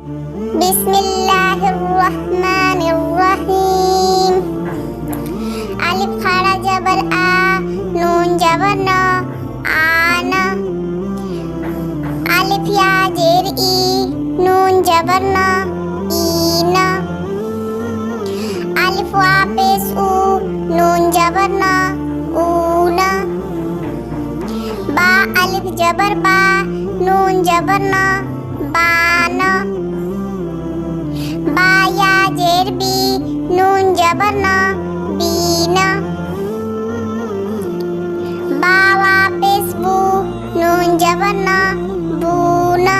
बिस्मिल्लाहिर्रहमानिर्रहीम। अलिफ खड़ा जबर आ, नून जबर न, आना। अलिफ या जेर ई, नून जबर न, ईना। अलिफ वापिस ऊ, नून जबर न, ऊना। बा अलिफ जबर बा, नून जबर न, बाना। बा या जेर बी, नून जबर न, बीना। बा वापिस बू, नून जबर न, बूना।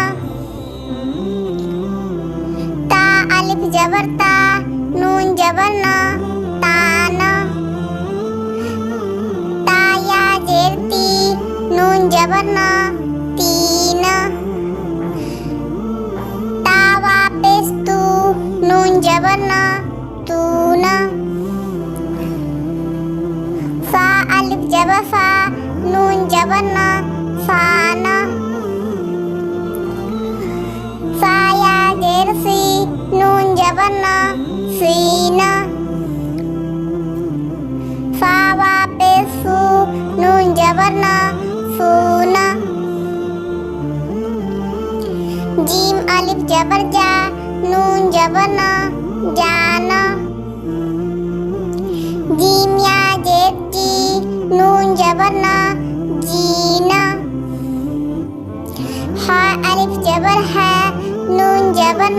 ता अलिफ जबर ता, नून जबर न, ताना। ता या जेर ती, नून जबर न, तीना। ता वापिस तू, नून जबर न, तूना। फा अलिफ जबर फा, नून जबर न, फाना। फा या जेर फी, नून जबर न, फीना। फा वापिस फू, नून जबर न, फूना। जीम अलिफ जबर जा, नून जबर न, जाना। जीम या जेर जी, नून जबर न, जीना। हा अलिफ जबर है, नून जबर न,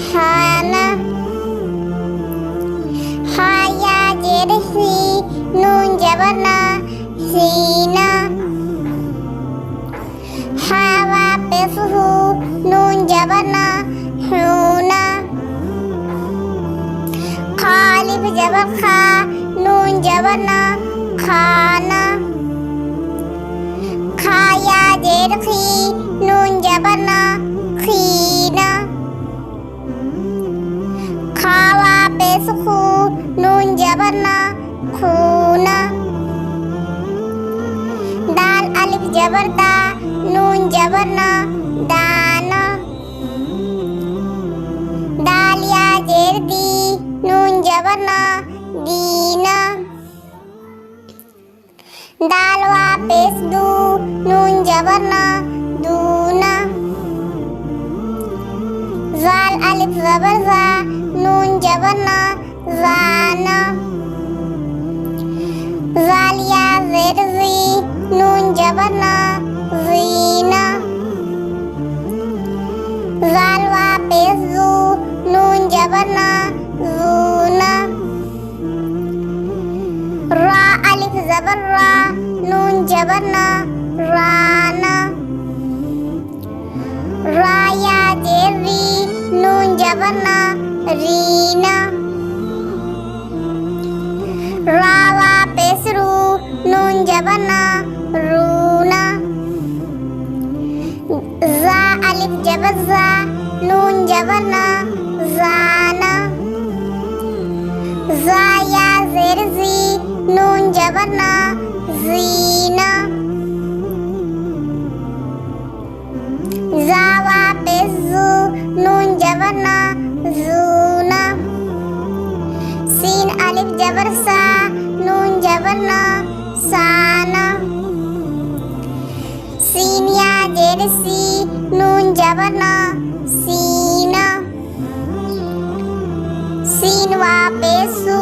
हाना। हा या जेर ही, नून जबर न, हीना। हा वापिस हू, नून जबर न, हूना। खा अलिफ जबर खा, नून जबर न, खाना। खा या जेर खी, नून जबर न, खीना। खा वापिस खू, नून जबर न, खूना। दाल अलिफ जबर दा, नून जबर न, दाना। दाल या जेर दी, नून जबर न, दीना। दाल वापिस दू, नून जबर न, दूना। ज़ाल अलिफ जबर ज़ा, नून जबर न, ज़ाना। ज़ाल या ज़ेर ज़ी, नून जबर न, ज़ीना। ज़ाल वापिस ज़ू, नून जबर न, ज़ूना। रा अलिफ जबर रा, नून जबर न, राना। रा या जेर री, नून जबर न, रीना। रा वापिस रू, नून जबर न, रूना। ज़ा अलिफ जबर ज़ा, नून जबर न, ज़ाना। ज़ा या ज़ेर ज़ी, नून जबर न, ज़ीना। ज़ा वापिस ज़ू, नून जबर न, ज़ूना। सीन अलिफ जबर सा, नून जबर न, साना। सीन या जेर सी, नून जबर न, सीना। सीन वापिस सू,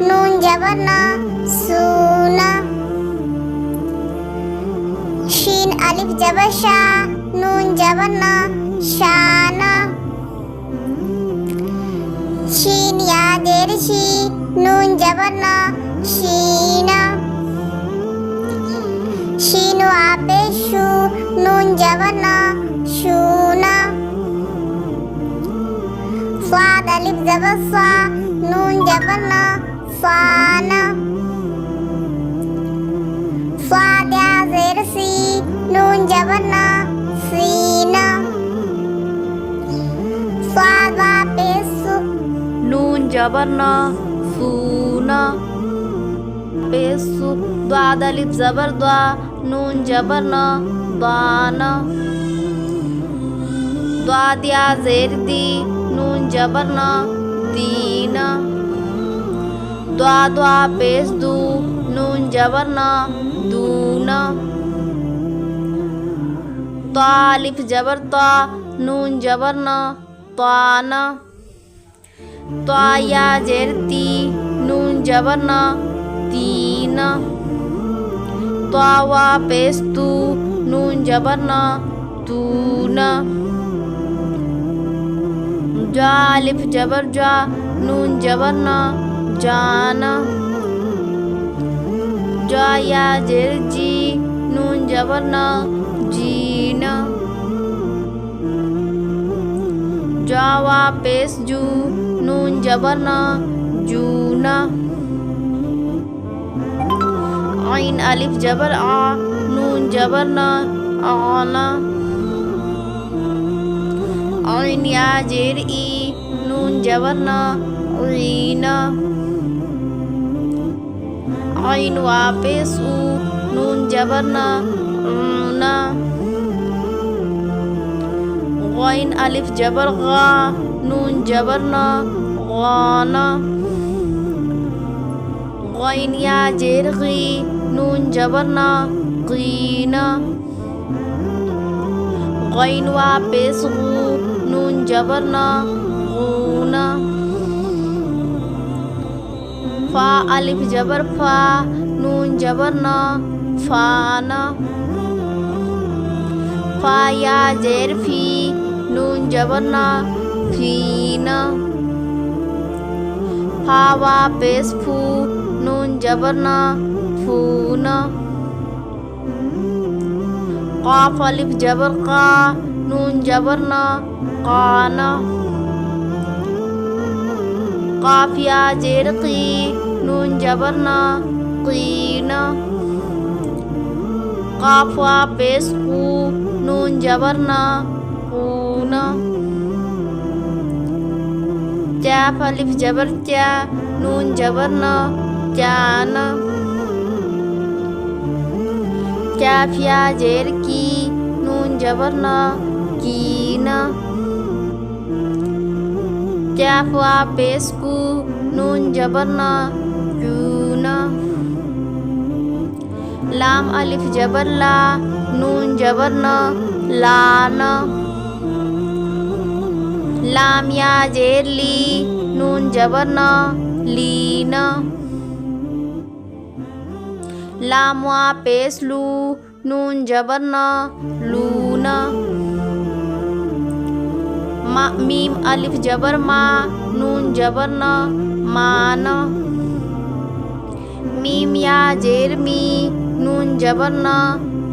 नून जबर न, सूना। शीन अलिफ जबर शा, नून जबर न, शाना। शीन या जेर शी, नून जबर न, शीना। शीन वापिस शू, नून जबर न, शूना। स्वाद अलिफ जबर स्वा, नून जबर न, फाना। स्वाद या जेर सी, नून जबर न, फीना। स्वाद वापिस सू, नून जबर न, सूना। पेसु द्वाद अलिफ जबर द्वा, नून जबर न, दाना। द्वाद या जेर दी नून जबर न दीन द्वा पेश दू नून जबर न दून तालिफ जबर ता नून जबर न तान या जेर ती नून जबर न तीन वा पेश तू नून जबर न तून जा अलिफ जबर जा नून जबर न जान जा या जेर जी नून जबर न जीन जावा पेश जू नून जबर न जून आइन अलिफ जबर आ नून जबर न आना आइन या जेर ई नून जबर न ईन आइन वा पेश ऊ नून जबर न ऊना गाइन अलिफ जबर गा नून जबर न गाना गाइन या जेर गी नून जबर न गीना गाइन वा पेश गू नून जबर न गूना फा अलिफ जबर फा नून जबर न फाना फा या जेर फी नून जबर न फीना फा वा पेश फू नून जबर न फूना काफ अलिफ जबर का नून जबर न काना काफ या जेर की नून जबर न कीना काफ वा पेश कू नून जबर न कूना कैफ अलिफ जबर क्या नून जबर न जाना कैफ या जेर की नून जबर न कीना कैफ वा पेश कू नून जबर न कूना लाम अलिफ जबर ला नून जबर न लाना लाम या जेर ली नून जबर न लीना लाम वा पेश लू नून जबर न लूना मीम अलिफ जबर मा नून जबर न माना मीम या जेर मी नून जबर न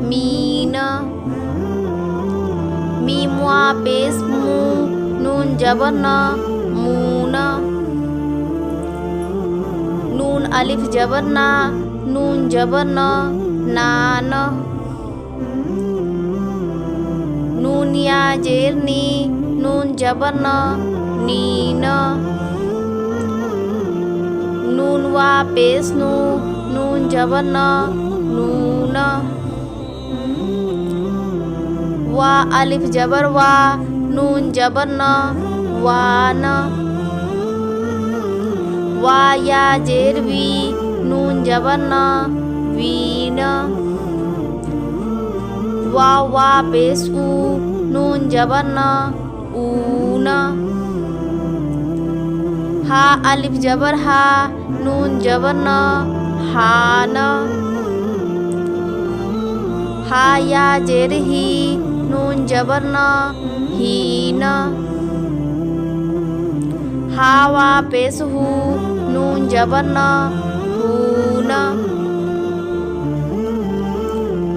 मीना मीम वा पेश मू नून जबर न मूना नून अलिफ जबर ना नून जबर न नाना नून या जेर नी नून जबर न नीना नून वा पेश नू नून जबर न नूना वा अलिफ जबर वा नून जबर न वाना वा या जेर वी नून जबर न वीना वा पेश ऊ नून जबर न ऊना हा अलिफ जबर हा नून जबर न हाना हा या जेर ही नून जबर न हीना हा वा पेश हू नून जबर न हूना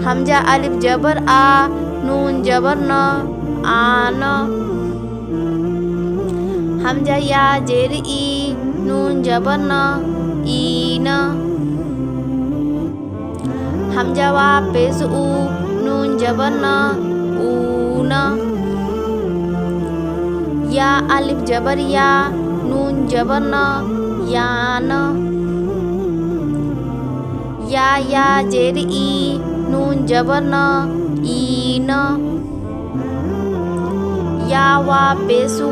हमजा अलिफ जबर आ नून जबर न आना हमजा या जेर ई नून जबर न ईना हमजा वा पेश ऊ नून जबर न ऊना या अलिफ जबर या नून जबर न याना या जेर ई नून जबर न ईना या वा पेशु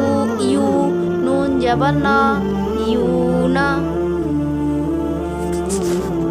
यू नून जबर न यून।